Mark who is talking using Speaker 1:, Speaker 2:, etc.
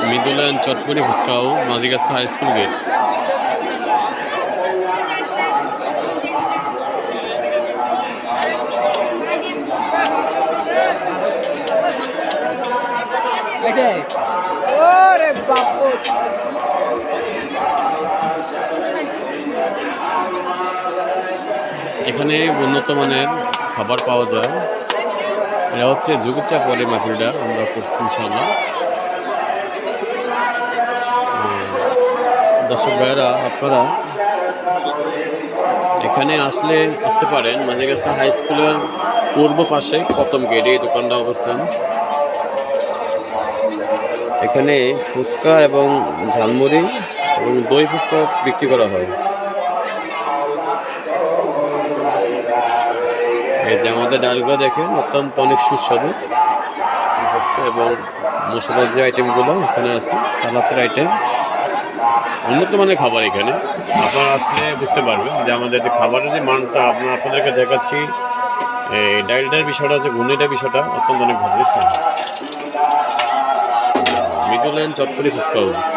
Speaker 1: মিদুলায়ন চটপটি ফুচকাও Majhigachha high school gate. এখানে উন্নত মানের খাবার পাওয়া যায়। এটা হচ্ছে জুগুচা পরে মাহফিলটা আমরা করছি ইনশাআল্লাহ। দর্শক ভাইয়েরা, আপনারা এখানে আসতে পারেন। মাঝিগাছা হাই স্কুলের পূর্ব পাশে প্রথম গেটে এই দোকানটা অবস্থান। এখানে ফুচকা এবং ঝালমুড়ি এবং দই ফুচকা বিক্রি করা হয়। এই যে আমাদের ডালগুলো দেখেন অত্যন্ত অনেক সুস্বাদু ফুচকা এবং মশলার যে আইটেমগুলো এখানে আছে, সালাতের আইটেম, উন্নত মানের খাবার। এখানে আপনারা আসলে বুঝতে পারবেন যে আমাদের যে খাবারের যে মানটা আপনাদেরকে দেখাচ্ছি। এই ডালটার বিষয়টা হচ্ছে, ঘুগনিটার বিষয়টা অত্যন্ত অনেক ভালো। মিডল্যান্ড চটপটি ফুচকা হাউস।